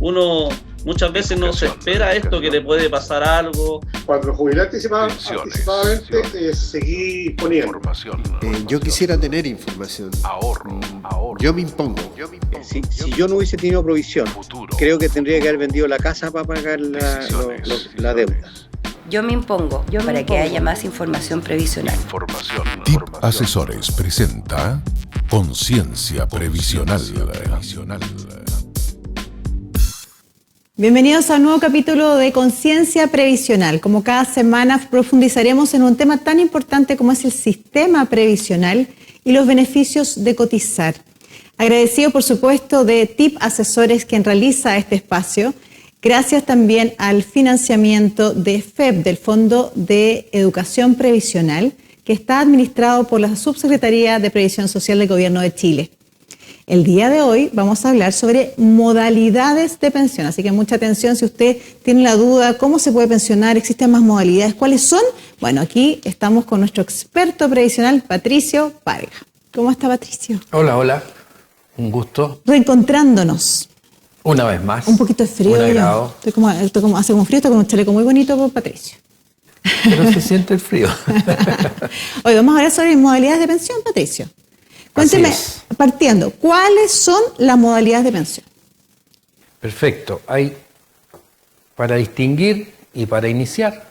uno muchas veces no se espera esto, que le puede pasar algo. Cuando jubilé anticipadamente, seguí poniendo. Yo quisiera tener información. Ahorro. Yo me impongo. Si yo no hubiese tenido provisión, creo que tendría que haber vendido la casa para pagar la deuda. Yo me impongo para que haya más información previsional. TIP Asesores presenta Conciencia Previsional. Bienvenidos a un nuevo capítulo de Conciencia Previsional. Como cada semana profundizaremos en un tema tan importante como es el sistema previsional y los beneficios de cotizar. Agradecido por supuesto de TIP Asesores quien realiza este espacio. Gracias también al financiamiento de FEP, del Fondo de Educación Previsional, que está administrado por la Subsecretaría de Previsión Social del Gobierno de Chile. El día de hoy vamos a hablar sobre modalidades de pensión, así que mucha atención si usted tiene la duda, ¿cómo se puede pensionar? ¿Existen más modalidades? ¿Cuáles son? Bueno, aquí estamos con nuestro experto previsional, Patricio Parga. ¿Cómo está, Patricio? Hola, un gusto. Reencontrándonos. Una vez más. Un poquito de frío. Hace como frío, estoy con un chaleco muy bonito por Patricio. Pero se siente el frío. Hoy vamos a hablar sobre modalidades de pensión, Patricio. Cuénteme, partiendo, ¿cuáles son las modalidades de pensión? Perfecto. Hay, para distinguir y para iniciar,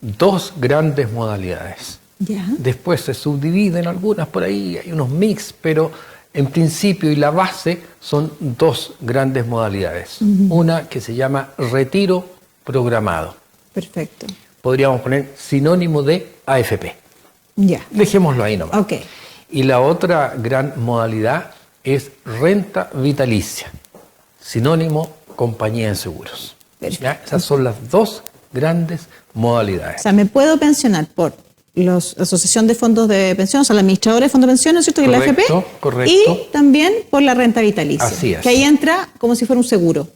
dos grandes modalidades. Ya. Después se subdividen algunas por ahí, hay unos mix, pero en principio y la base son dos grandes modalidades. Una que se llama retiro programado. Perfecto. Podríamos poner sinónimo de AFP. Ya. Dejémoslo ahí nomás. Ok. Y la otra gran modalidad es renta vitalicia, sinónimo compañía de seguros. ¿Ya? Esas son las dos grandes modalidades. O sea, me puedo pensionar por la Asociación de Fondos de Pensión, o sea, la administradora de Fondos de Pensión, ¿no es cierto? Que es la AFP. Correcto. Y también por la renta vitalicia. Así es. Que ahí entra como si fuera un seguro.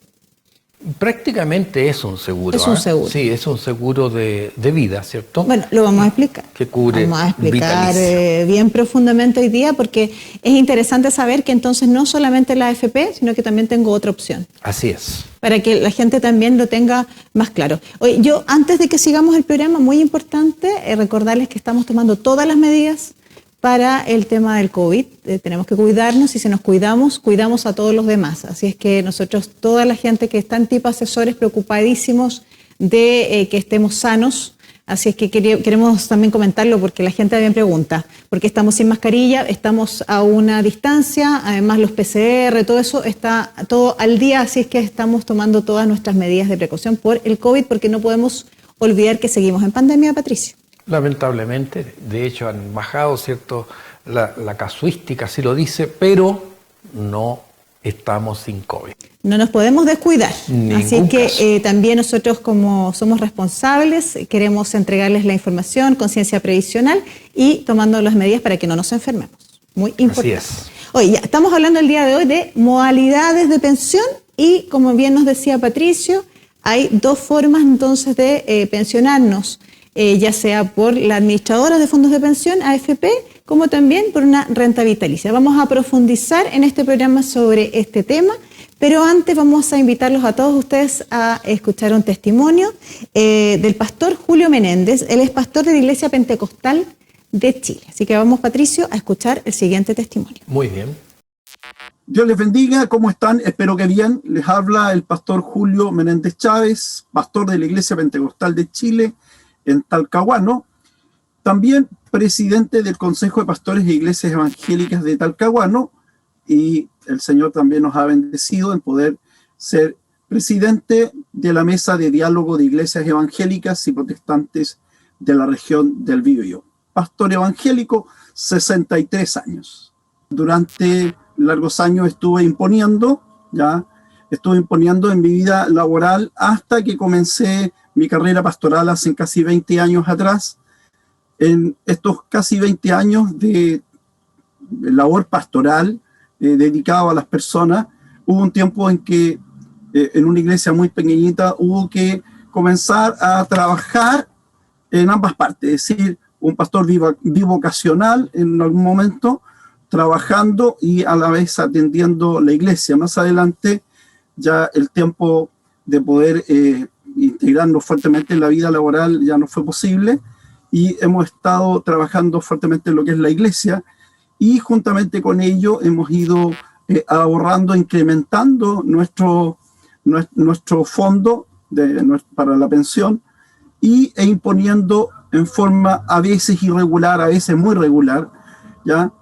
Prácticamente es un seguro. Es un seguro. Sí, es un seguro de vida, ¿cierto? Bueno, lo vamos a explicar. Que cubre vamos a explicar vitalicio. Bien profundamente hoy día porque es interesante saber que entonces no solamente la AFP, sino que también tengo otra opción. Así es. Para que la gente también lo tenga más claro. Oye, yo antes de que sigamos el programa, muy importante recordarles que estamos tomando todas las medidas para el tema del COVID. Tenemos que cuidarnos y si nos cuidamos, cuidamos a todos los demás. Así es que nosotros, toda la gente que está en TIP Asesores, preocupadísimos de que estemos sanos. Así es que queremos también comentarlo porque la gente también pregunta, ¿por qué estamos sin mascarilla? Estamos a una distancia, además los PCR, todo eso está todo al día, así es que estamos tomando todas nuestras medidas de precaución por el COVID porque no podemos olvidar que seguimos en pandemia, Patricio. Lamentablemente, de hecho han bajado, ¿cierto? La casuística así lo dice, pero no estamos sin COVID. No nos podemos descuidar. Así que también nosotros como somos responsables queremos entregarles la información, conciencia previsional y tomando las medidas para que no nos enfermemos. Muy importante. Así es. Oye, ya estamos hablando el día de hoy de modalidades de pensión y como bien nos decía Patricio, hay dos formas entonces de pensionarnos. Ya sea por la administradora de fondos de pensión, AFP, como también por una renta vitalicia. Vamos a profundizar en este programa sobre este tema, pero antes vamos a invitarlos a todos ustedes a escuchar un testimonio del pastor Julio Menéndez. Él es pastor de la Iglesia Pentecostal de Chile. Así que vamos, Patricio, a escuchar el siguiente testimonio. Muy bien. Dios les bendiga, ¿cómo están? Espero que bien. Les habla el pastor Julio Menéndez Chávez, pastor de la Iglesia Pentecostal de Chile, en Talcahuano, también presidente del Consejo de Pastores e Iglesias Evangélicas de Talcahuano, y el Señor también nos ha bendecido en poder ser presidente de la Mesa de Diálogo de Iglesias Evangélicas y Protestantes de la región del Biobío. Pastor evangélico, 63 años. Durante largos años estuve imponiendo en mi vida laboral hasta que comencé mi carrera pastoral hace casi 20 años atrás. En estos casi 20 años de labor pastoral dedicado a las personas, hubo un tiempo en que en una iglesia muy pequeñita hubo que comenzar a trabajar en ambas partes, es decir, un pastor bivocacional en algún momento, trabajando y a la vez atendiendo la iglesia. Más adelante ya el tiempo de poder integrarnos fuertemente en la vida laboral ya no fue posible, y hemos estado trabajando fuertemente en lo que es la iglesia, y juntamente con ello hemos ido ahorrando, incrementando nuestro fondo para la pensión, e imponiendo en forma a veces irregular, a veces muy regular, ¿ya?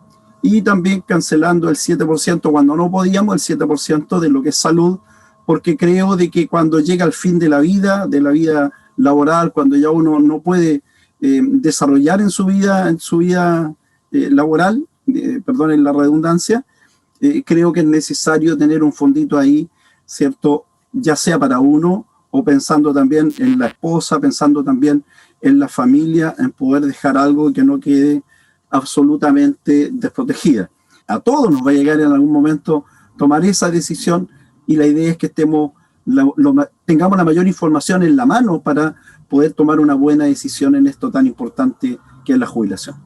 Y también cancelando el 7% cuando no podíamos, el 7% de lo que es salud, porque creo de que cuando llega el fin de la vida laboral, cuando ya uno no puede desarrollar en su vida laboral, perdonen la redundancia, creo que es necesario tener un fondito ahí, ¿cierto? Ya sea para uno, o pensando también en la esposa, pensando también en la familia, en poder dejar algo que no quede absolutamente desprotegida. A todos nos va a llegar en algún momento tomar esa decisión, y la idea es que tengamos la mayor información en la mano para poder tomar una buena decisión en esto tan importante que es la jubilación.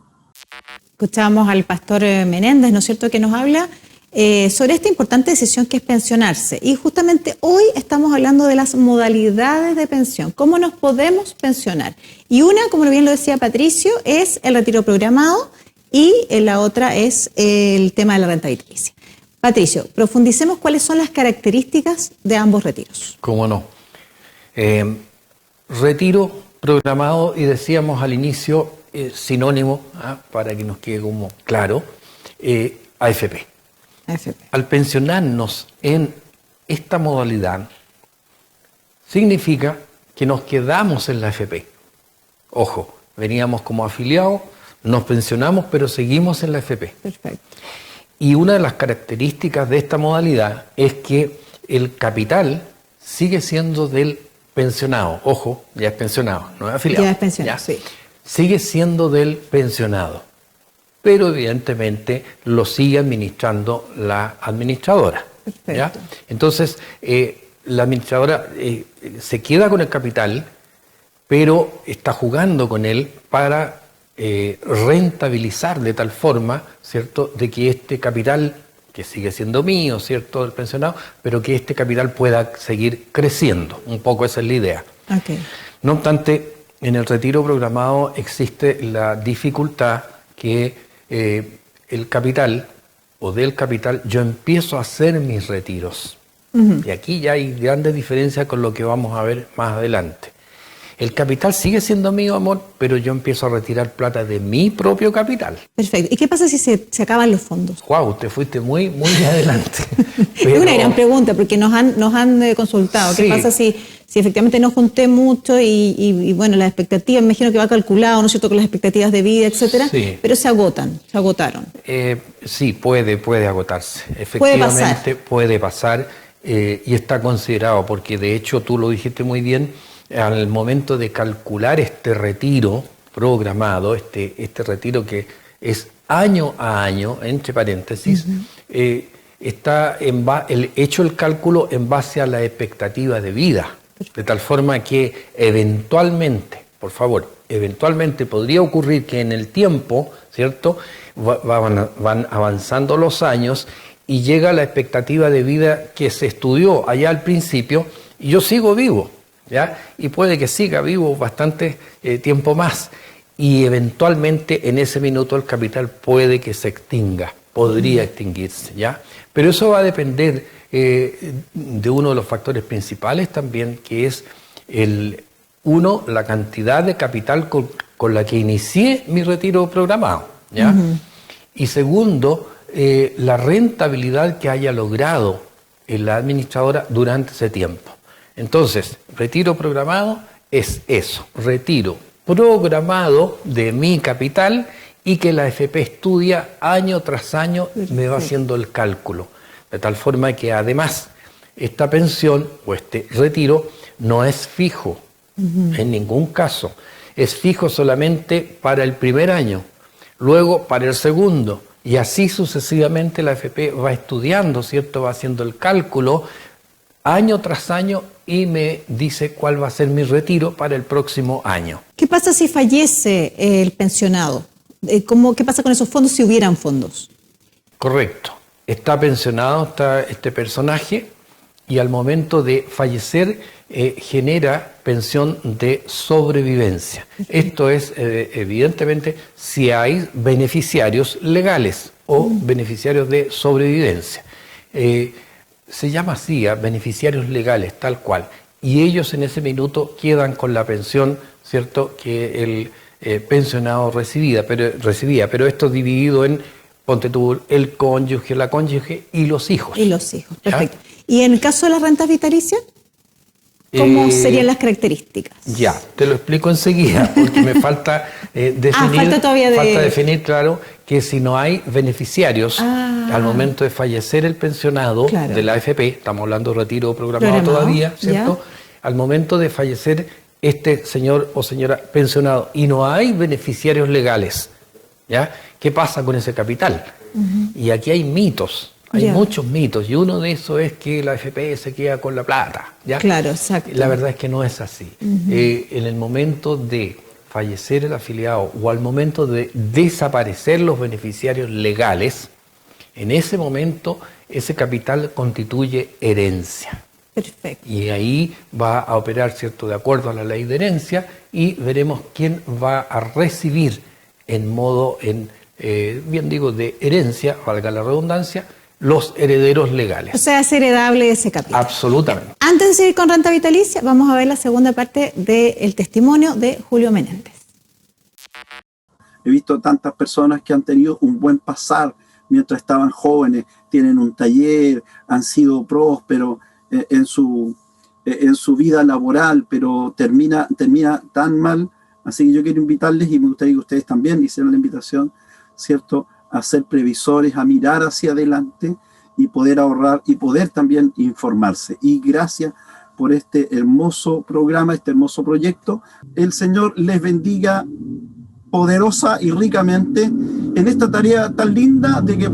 Escuchamos al pastor Menéndez, ¿no es cierto?, que nos habla sobre esta importante decisión que es pensionarse. Y justamente hoy estamos hablando de las modalidades de pensión, cómo nos podemos pensionar. Y una, como bien lo decía Patricio, es el retiro programado, y la otra es el tema de la renta vitalicia. Patricio, profundicemos cuáles son las características de ambos retiros. ¿Cómo no? Retiro programado, y decíamos al inicio, sinónimo, para que nos quede como claro, AFP. Al pensionarnos en esta modalidad, significa que nos quedamos en la AFP. Ojo, veníamos como afiliados, nos pensionamos, pero seguimos en la AFP. Perfecto. Y una de las características de esta modalidad es que el capital sigue siendo del pensionado. Ojo, ya es pensionado, no es afiliado. Ya es pensionado, sí. Sigue siendo del pensionado, pero evidentemente lo sigue administrando la administradora. Perfecto. ¿Ya? Entonces, la administradora se queda con el capital, pero está jugando con él para rentabilizar de tal forma, ¿cierto?, de que este capital, que sigue siendo mío, ¿cierto?, del pensionado, pero que este capital pueda seguir creciendo. Un poco esa es la idea. Okay. No obstante, en el retiro programado existe la dificultad que el capital, o del capital, yo empiezo a hacer mis retiros. Y aquí ya hay grandes diferencias con lo que vamos a ver más adelante. El capital sigue siendo mío, amor, pero yo empiezo a retirar plata de mi propio capital. Perfecto. ¿Y qué pasa si se acaban los fondos? Wow, te fuiste muy adelante. Pero es una gran pregunta, porque nos han consultado. ¿Qué pasa si efectivamente no junté mucho y bueno, las expectativas, me imagino que va calculado, ¿no es cierto?, con las expectativas de vida, etcétera, sí, pero se agotaron. Sí, puede agotarse. Efectivamente puede pasar y está considerado, porque de hecho tú lo dijiste muy bien, al momento de calcular este retiro programado, este retiro que es año a año, entre paréntesis, está hecho el cálculo en base a la expectativa de vida, de tal forma que eventualmente, por favor, eventualmente podría ocurrir que en el tiempo, ¿cierto?, van avanzando los años y llega la expectativa de vida que se estudió allá al principio, y yo sigo vivo, ¿ya? Y puede que siga vivo bastante tiempo más, y eventualmente en ese minuto el capital puede que se extinga, podría extinguirse, ¿ya? Pero eso va a depender de uno de los factores principales también, que es la cantidad de capital con la que inicié mi retiro programado, ¿ya? Y segundo, la rentabilidad que haya logrado la administradora durante ese tiempo. Entonces, retiro programado es eso, retiro programado de mi capital, y que la AFP estudia año tras año, me va haciendo el cálculo. De tal forma que además esta pensión o este retiro no es fijo en ningún caso. Es fijo solamente para el primer año, luego para el segundo, y así sucesivamente la AFP va estudiando, ¿cierto? Va haciendo el cálculo año tras año y me dice cuál va a ser mi retiro para el próximo año. ¿Qué pasa si fallece el pensionado? ¿Qué pasa con esos fondos si hubieran fondos? Correcto. Está pensionado, está este personaje, y al momento de fallecer genera pensión de sobrevivencia. Esto es, evidentemente, si hay beneficiarios legales o beneficiarios de sobrevivencia. Se llama así, beneficiarios legales, tal cual. Y ellos en ese minuto quedan con la pensión, ¿cierto?, que el pensionado recibía, pero esto es dividido en, ponte tú, el cónyuge, la cónyuge y los hijos. Y los hijos, perfecto. ¿Y en el caso de las rentas vitalicias? ¿Cómo serían las características? Ya, te lo explico enseguida, porque me falta definir, falta definir, claro, que si no hay beneficiarios al momento de fallecer el pensionado de la AFP, estamos hablando de retiro programado todavía, ¿cierto? Al momento de fallecer este señor o señora pensionado y no hay beneficiarios legales, ¿ya? ¿Qué pasa con ese capital? Y aquí hay mitos. Hay muchos mitos, y uno de esos es que la AFP se queda con la plata, ¿ya? Claro, exacto. La verdad es que no es así. En el momento de fallecer el afiliado o al momento de desaparecer los beneficiarios legales, en ese momento ese capital constituye herencia. Perfecto. Y ahí va a operar, ¿cierto?, de acuerdo a la ley de herencia, y veremos quién va a recibir en modo, bien digo, de herencia, valga la redundancia, los herederos legales. O sea, es heredable ese capital. Absolutamente. Antes de seguir con renta vitalicia, vamos a ver la segunda parte del testimonio de Julio Menéndez. He visto tantas personas que han tenido un buen pasar mientras estaban jóvenes, tienen un taller, han sido prósperos en su vida laboral, pero termina tan mal. Así que yo quiero invitarles, y me gustaría que ustedes también hicieran la invitación, ¿cierto?, a ser previsores, a mirar hacia adelante y poder ahorrar y poder también informarse. Y gracias por este hermoso programa, este hermoso proyecto. El Señor les bendiga poderosa y ricamente en esta tarea tan linda de que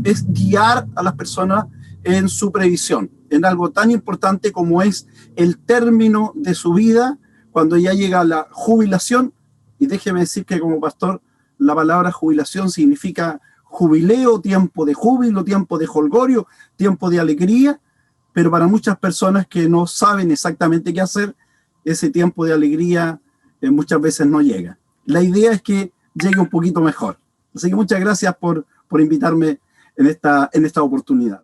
es guiar a las personas en su previsión, en algo tan importante como es el término de su vida, cuando ya llega la jubilación. Y déjeme decir que como pastor, la palabra jubilación significa jubileo, tiempo de júbilo, tiempo de jolgorio, tiempo de alegría, pero para muchas personas que no saben exactamente qué hacer, ese tiempo de alegría muchas veces no llega. La idea es que llegue un poquito mejor. Así que muchas gracias por invitarme en esta oportunidad.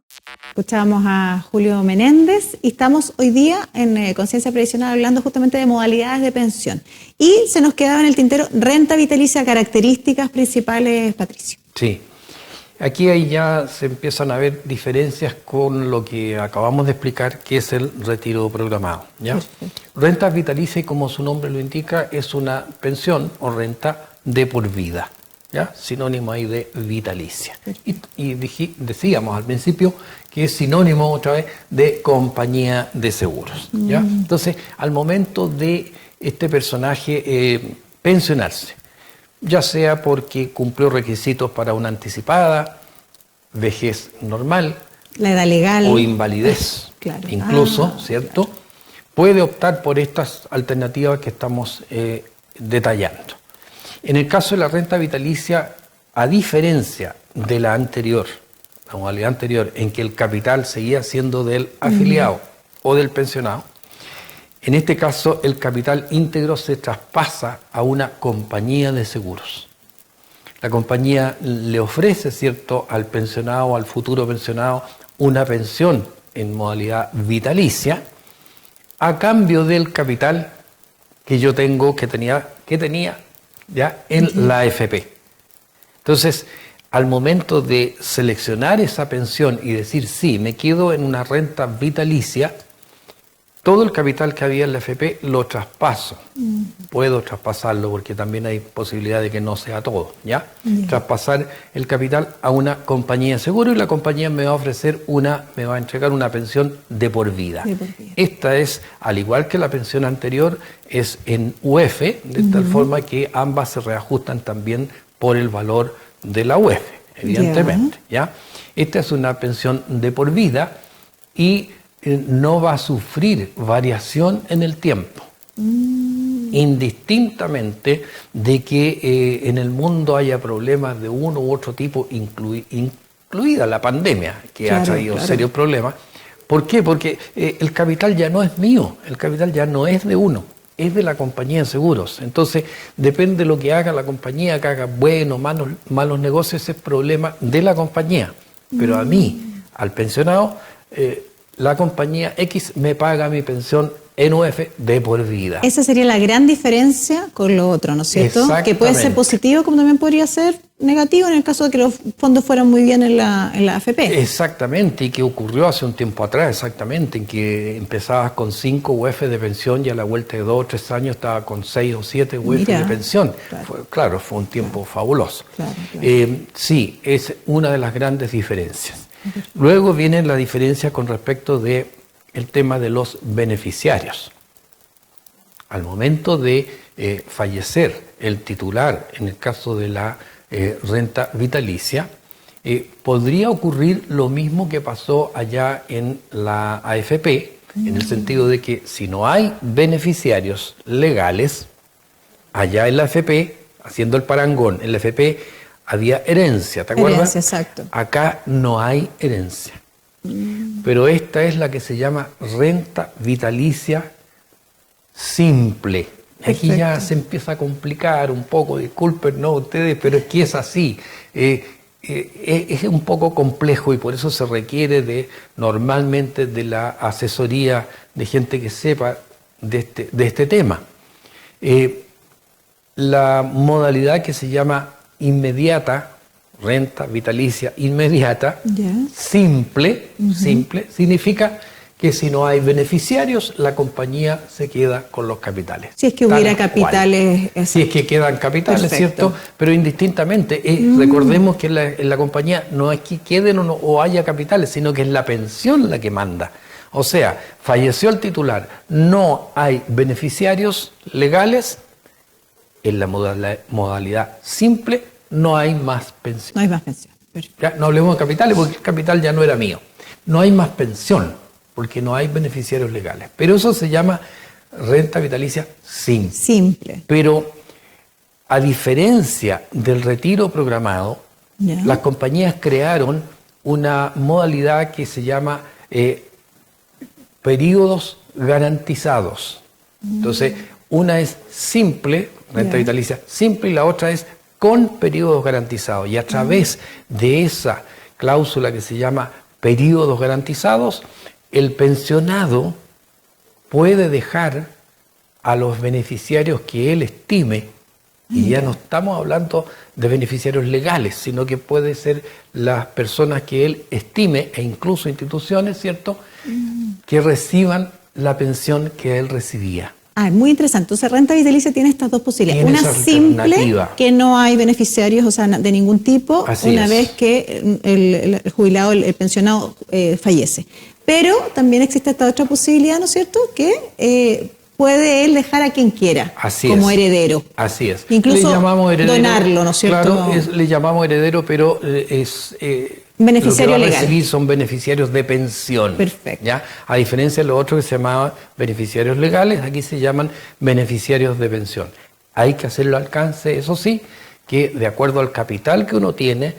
Escuchábamos a Julio Menéndez y estamos hoy día en Conciencia Previsional hablando justamente de modalidades de pensión. Y se nos quedaba en el tintero renta vitalicia, características principales, Patricio. Sí, aquí ahí ya se empiezan a ver diferencias con lo que acabamos de explicar, que es el retiro programado, ¿ya? Perfecto. Renta vitalicia, como su nombre lo indica, es una pensión o renta de por vida, ¿ya? Sinónimo ahí de vitalicia. Y decíamos al principio que es sinónimo otra vez de compañía de seguros, ¿ya? Entonces, al momento de este personaje pensionarse, ya sea porque cumplió requisitos para una anticipada, vejez normal, la edad legal o invalidez, claro, incluso, ¿cierto? Claro. Puede optar por estas alternativas que estamos detallando. En el caso de la renta vitalicia, a diferencia de la anterior, la modalidad anterior, en que el capital seguía siendo del afiliado o del pensionado, en este caso el capital íntegro se traspasa a una compañía de seguros. La compañía le ofrece, ¿cierto?, al pensionado o al futuro pensionado una pensión en modalidad vitalicia a cambio del capital que yo tengo, que tenía ya en la AFP. Entonces, al momento de seleccionar esa pensión y decir, sí, me quedo en una renta vitalicia, todo el capital que había en la AFP lo traspaso. Puedo traspasarlo porque también hay posibilidad de que no sea todo, ¿ya? Traspasar el capital a una compañía de seguro y la compañía me va a entregar una pensión de por vida. Esta es, al igual que la pensión anterior, es en UF, de tal forma que ambas se reajustan también por el valor de la UF, evidentemente, ¿ya? Esta es una pensión de por vida y no va a sufrir variación en el tiempo, indistintamente de que en el mundo haya problemas de uno u otro tipo, incluida la pandemia, que ha traído serios problemas. ¿Por qué? Porque el capital ya no es mío, el capital ya no es de uno, es de la compañía de seguros. Entonces, depende de lo que haga la compañía, que haga buenos, malos negocios, ese es problema de la compañía. Pero a mí, al pensionado, la compañía X me paga mi pensión en UF de por vida. Esa sería la gran diferencia con lo otro, ¿no es cierto? Que puede ser positivo como también podría ser negativo en el caso de que los fondos fueran muy bien en la AFP. Exactamente, y que ocurrió hace un tiempo atrás, exactamente, en que empezabas con 5 UF de pensión y a la vuelta de 2 o 3 años estaba con 6 o 7 UF de pensión. Claro, fue un tiempo fabuloso. Claro. Sí, es una de las grandes diferencias. Luego viene la diferencia con respecto de el tema de los beneficiarios. Al momento de fallecer el titular, en el caso de la renta vitalicia, podría ocurrir lo mismo que pasó allá en la AFP, en el sentido de que si no hay beneficiarios legales, allá en la AFP, haciendo el parangón, en la AFP había herencia, ¿te acuerdas? Herencia, exacto. Acá no hay herencia. Pero esta es la que se llama renta vitalicia simple. Aquí ya se empieza a complicar un poco, disculpen, no ustedes, pero es que es así. Es un poco complejo y por eso se requiere normalmente de la asesoría de gente que sepa de este tema. La modalidad que se llama inmediata, renta vitalicia inmediata, simple, significa que si no hay beneficiarios, la compañía se queda con los capitales. Si es que hubiera capitales. Si es que quedan capitales, ¿cierto? Pero indistintamente, recordemos que en la compañía no es que queden o haya capitales, sino que es la pensión la que manda. O sea, falleció el titular, no hay beneficiarios legales, en la modalidad simple no hay más pensión. No hay más pensión. Ya, no hablemos de capitales porque el capital ya no era mío. No hay más pensión porque no hay beneficiarios legales. Pero eso se llama renta vitalicia simple. Pero a diferencia del retiro programado, las compañías crearon una modalidad que se llama periodos garantizados. Entonces, una es simple, renta vitalicia simple, y la otra es con periodos garantizados. Y a través de esa cláusula que se llama periodos garantizados, el pensionado puede dejar a los beneficiarios que él estime, y ya no estamos hablando de beneficiarios legales, sino que puede ser las personas que él estime, e incluso instituciones, ¿cierto?, que reciban la pensión que él recibía. Muy interesante. Entonces, renta vitalicia tiene estas dos posibilidades. Una simple, que no hay beneficiarios, o sea, de ningún tipo, vez que el jubilado, el pensionado fallece. Pero también existe esta otra posibilidad, ¿no es cierto?, que puede él dejar a quien quiera como heredero. Así es. Incluso le llamamos heredero, donarlo, ¿no es cierto? Claro, le llamamos heredero, pero es... beneficiario lo que va legal. A recibir son beneficiarios de pensión. Perfecto. ¿Ya? A diferencia de los otros que se llamaban beneficiarios legales, aquí se llaman beneficiarios de pensión. Hay que hacerlo alcance, eso sí, que de acuerdo al capital que uno tiene,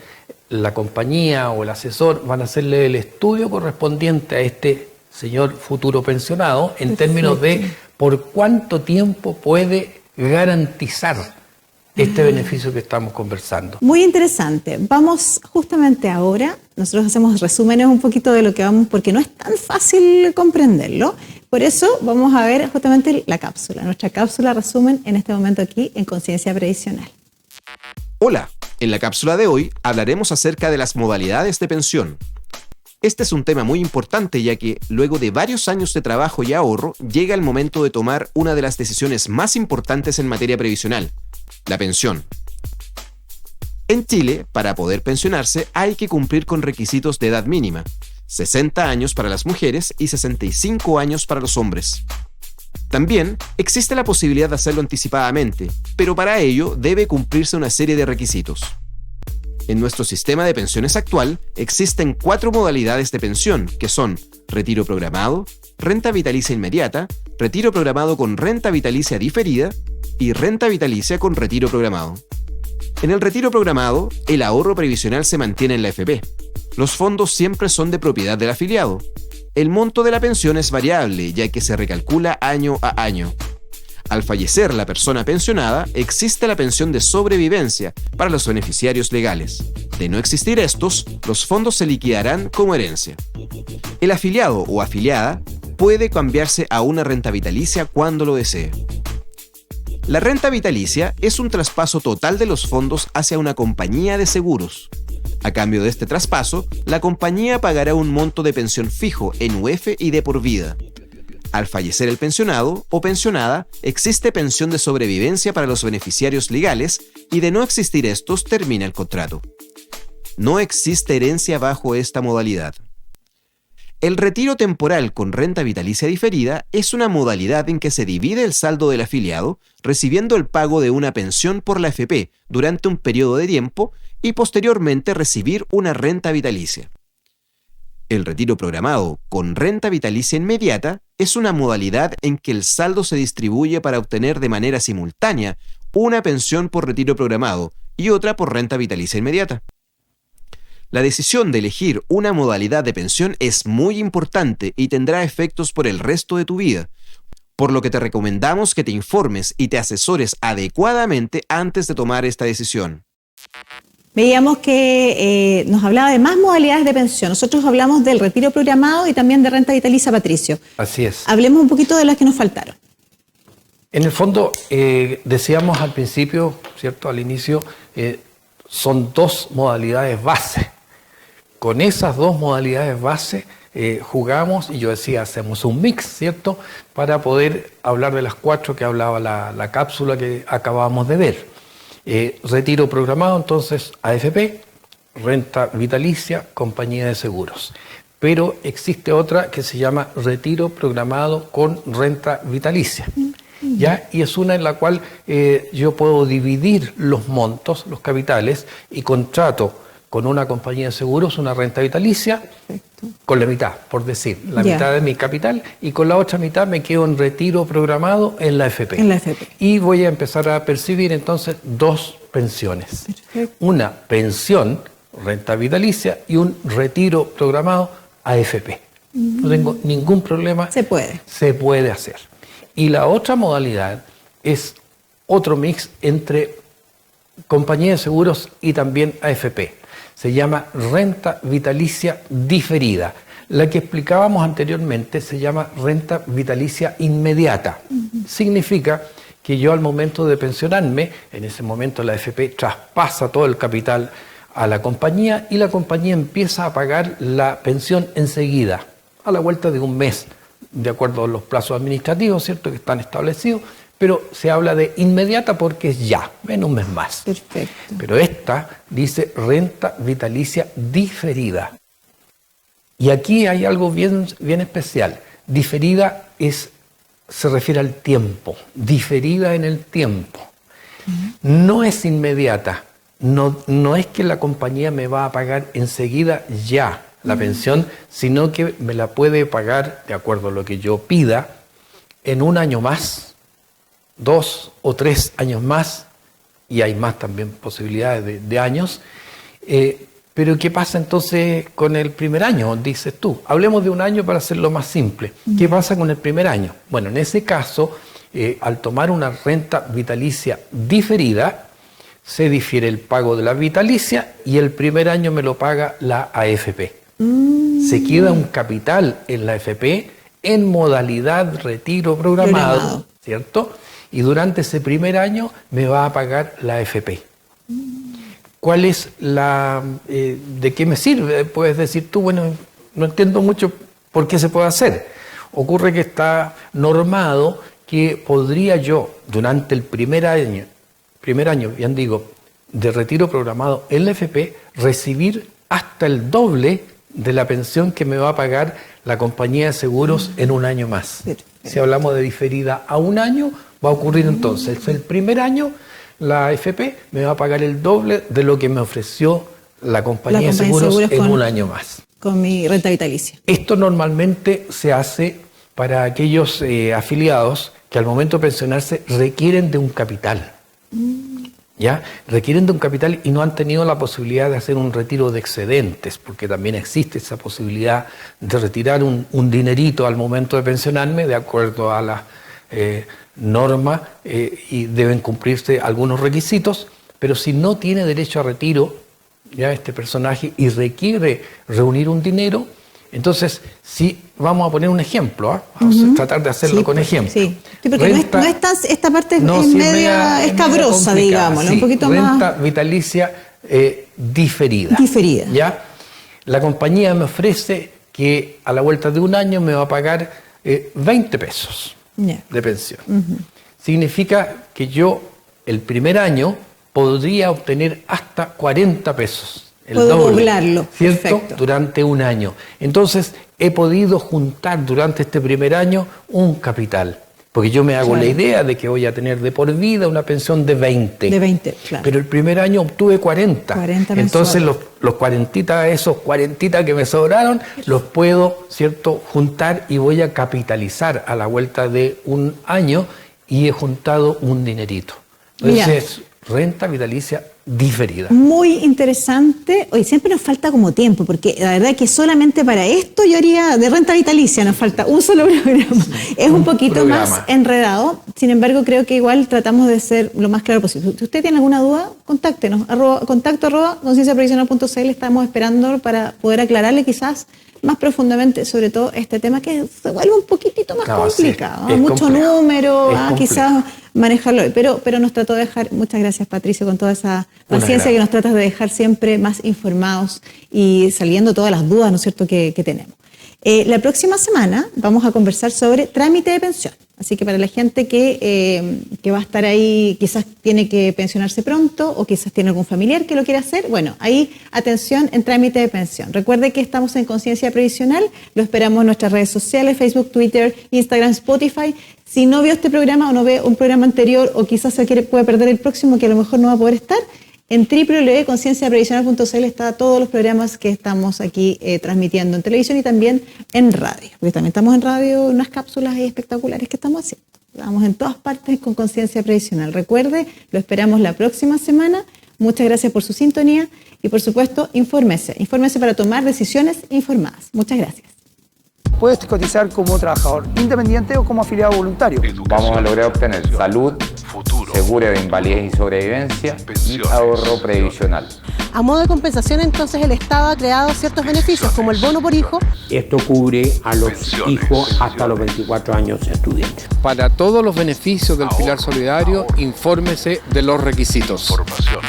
la compañía o el asesor van a hacerle el estudio correspondiente a este señor futuro pensionado en términos de por cuánto tiempo puede garantizar este beneficio que estamos conversando. Muy interesante. Vamos justamente ahora, nosotros hacemos resúmenes un poquito de lo que vamos, porque no es tan fácil comprenderlo. Por eso vamos a ver justamente la cápsula, nuestra cápsula resumen en este momento aquí en Conciencia Previsional. Hola, en la cápsula de hoy hablaremos acerca de las modalidades de pensión. Este es un tema muy importante ya que luego de varios años de trabajo y ahorro llega el momento de tomar una de las decisiones más importantes en materia previsional, la pensión. En Chile, para poder pensionarse hay que cumplir con requisitos de edad mínima, 60 años para las mujeres y 65 años para los hombres. También existe la posibilidad de hacerlo anticipadamente, pero para ello debe cumplirse una serie de requisitos. En nuestro sistema de pensiones actual existen 4 modalidades de pensión, que son retiro programado, renta vitalicia inmediata, retiro programado con renta vitalicia diferida y renta vitalicia con retiro programado. En el retiro programado, el ahorro previsional se mantiene en la AFP. Los fondos siempre son de propiedad del afiliado. El monto de la pensión es variable, ya que se recalcula año a año. Al fallecer la persona pensionada, existe la pensión de sobrevivencia para los beneficiarios legales. De no existir estos, los fondos se liquidarán como herencia. El afiliado o afiliada puede cambiarse a una renta vitalicia cuando lo desee. La renta vitalicia es un traspaso total de los fondos hacia una compañía de seguros. A cambio de este traspaso, la compañía pagará un monto de pensión fijo en UF y de por vida. Al fallecer el pensionado o pensionada, existe pensión de sobrevivencia para los beneficiarios legales y de no existir estos, termina el contrato. No existe herencia bajo esta modalidad. El retiro temporal con renta vitalicia diferida es una modalidad en que se divide el saldo del afiliado, recibiendo el pago de una pensión por la AFP durante un periodo de tiempo y posteriormente recibir una renta vitalicia. El retiro programado con renta vitalicia inmediata es una modalidad en que el saldo se distribuye para obtener de manera simultánea una pensión por retiro programado y otra por renta vitalicia inmediata. La decisión de elegir una modalidad de pensión es muy importante y tendrá efectos por el resto de tu vida, por lo que te recomendamos que te informes y te asesores adecuadamente antes de tomar esta decisión. Veíamos que nos hablaba de más modalidades de pensión. Nosotros hablamos del retiro programado y también de renta vitalicia, Patricio. Así es. Hablemos un poquito de las que nos faltaron. En el fondo, decíamos al principio, ¿cierto? Al inicio, son dos modalidades base. Con esas dos modalidades base jugamos, y yo decía, hacemos un mix, ¿cierto? Para poder hablar de las cuatro que hablaba la cápsula que acabamos de ver. Retiro programado, entonces, AFP, renta vitalicia, compañía de seguros. Pero existe otra que se llama retiro programado con renta vitalicia. ¿Ya? Y es una en la cual yo puedo dividir los montos, los capitales, y contrato con una compañía de seguros una renta vitalicia. Perfecto. Con la mitad, por decir, la mitad de mi capital, y con la otra mitad me quedo en retiro programado en la AFP. En la AFP. Y voy a empezar a percibir entonces dos pensiones. Perfecto. Una pensión, renta vitalicia, y un retiro programado AFP. No tengo ningún problema. Se puede. Se puede hacer. Y la otra modalidad es otro mix entre compañía de seguros y también AFP. Se llama renta vitalicia diferida. La que explicábamos anteriormente se llama renta vitalicia inmediata. Significa que yo al momento de pensionarme, en ese momento la AFP traspasa todo el capital a la compañía y la compañía empieza a pagar la pensión enseguida, a la vuelta de un mes, de acuerdo a los plazos administrativos, ¿cierto?, que están establecidos, pero se habla de inmediata porque es ya, en un mes más. Perfecto. Pero esta dice renta vitalicia diferida. Y aquí hay algo bien especial. Diferida se refiere al tiempo, diferida en el tiempo. No es inmediata, no es que la compañía me va a pagar enseguida ya la pensión, sino que me la puede pagar, de acuerdo a lo que yo pida, en un año más, 2 o 3 años más, y hay más también posibilidades de años. Pero ¿qué pasa entonces con el primer año? Dices tú. Hablemos de un año para hacerlo más simple. ¿Qué pasa con el primer año? Bueno, en ese caso, al tomar una renta vitalicia diferida, se difiere el pago de la vitalicia y el primer año me lo paga la AFP. Se queda un capital en la AFP en modalidad retiro programado, ¿cierto? Y durante ese primer año me va a pagar la AFP. ¿Cuál es de qué me sirve? Puedes decir tú, bueno, no entiendo mucho por qué se puede hacer. Ocurre que está normado que podría yo, durante el primer año, bien digo, de retiro programado en la AFP, recibir hasta el doble de la pensión que me va a pagar la compañía de seguros en un año más. Si hablamos de diferida a un año, va a ocurrir entonces, el primer año la AFP me va a pagar el doble de lo que me ofreció la compañía de seguros en un año más. Con mi renta vitalicia. Esto normalmente se hace para aquellos afiliados que al momento de pensionarse requieren de un capital. ¿ya? Requieren de un capital y no han tenido la posibilidad de hacer un retiro de excedentes, porque también existe esa posibilidad de retirar un dinerito al momento de pensionarme, de acuerdo a las normas, y deben cumplirse algunos requisitos, pero si no tiene derecho a retiro, ya este personaje, y requiere reunir un dinero, entonces, si vamos a poner un ejemplo, vamos a tratar de hacerlo con ejemplo. Sí, porque renta, no es tan, esta parte es media escabrosa, digámoslo, un poquito renta más. Renta vitalicia diferida. Diferida. ¿Ya? La compañía me ofrece que a la vuelta de un año me va a pagar 20 pesos de pensión. Significa que yo el primer año podría obtener hasta 40 pesos. Puedo doblarlo, ¿cierto? Perfecto. Durante un año. Entonces, he podido juntar durante este primer año un capital. Porque yo me hago la idea de que voy a tener de por vida una pensión de 20. De 20, claro. Pero el primer año obtuve 40. 40 Entonces, los 40, esos 40 que me sobraron, los puedo, ¿cierto?, juntar y voy a capitalizar a la vuelta de un año y he juntado un dinerito. Entonces, renta vitalicia diferida. Muy interesante. Hoy siempre nos falta como tiempo, porque la verdad que solamente para esto yo haría de renta vitalicia, nos falta un solo programa. Es un poquito más enredado, sin embargo creo que igual tratamos de ser lo más claro posible. Si usted tiene alguna duda, contáctenos, contacto@concienciaprevisional.cl, estamos esperando para poder aclararle quizás más profundamente sobre todo este tema que se vuelve un poquitito más complicado, sí, mucho complejo. número, quizás manejarlo, pero nos trató de dejar, muchas gracias Patricio, con toda esa paciencia que nos tratas de dejar siempre más informados y saliendo todas las dudas, ¿no es cierto?, que tenemos. La próxima semana vamos a conversar sobre trámite de pensión, así que para la gente que va a estar ahí, quizás tiene que pensionarse pronto o quizás tiene algún familiar que lo quiera hacer, bueno, ahí atención en trámite de pensión. Recuerde que estamos en Conciencia Previsional, lo esperamos en nuestras redes sociales, Facebook, Twitter, Instagram, Spotify. Si no vio este programa o no ve un programa anterior o quizás puede perder el próximo que a lo mejor no va a poder estar, en www.concienciaprevisional.cl está todos los programas que estamos aquí transmitiendo en televisión y también en radio. Porque también estamos en radio, unas cápsulas espectaculares que estamos haciendo. Estamos en todas partes con Conciencia Previsional. Recuerde, lo esperamos la próxima semana. Muchas gracias por su sintonía y, por supuesto, infórmese. Infórmese para tomar decisiones informadas. Muchas gracias. Puedes cotizar como trabajador independiente o como afiliado voluntario. Vamos a lograr obtener salud, seguro de invalidez y sobrevivencia y ahorro previsional. A modo de compensación, entonces, el Estado ha creado ciertos beneficios, como el bono por hijo. Esto cubre a los hijos hasta los 24 años estudiantes. Para todos los beneficios del Pilar Solidario, infórmese de los requisitos.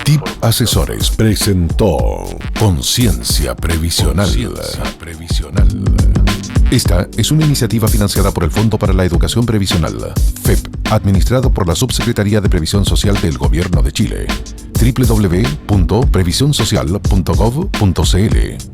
TIP Asesores presentó Conciencia Previsional. Esta es una iniciativa financiada por el Fondo para la Educación Previsional, FEP, administrado por la Subsecretaría de Previsión Social del Gobierno de Chile. www.previsionsocial.gov.cl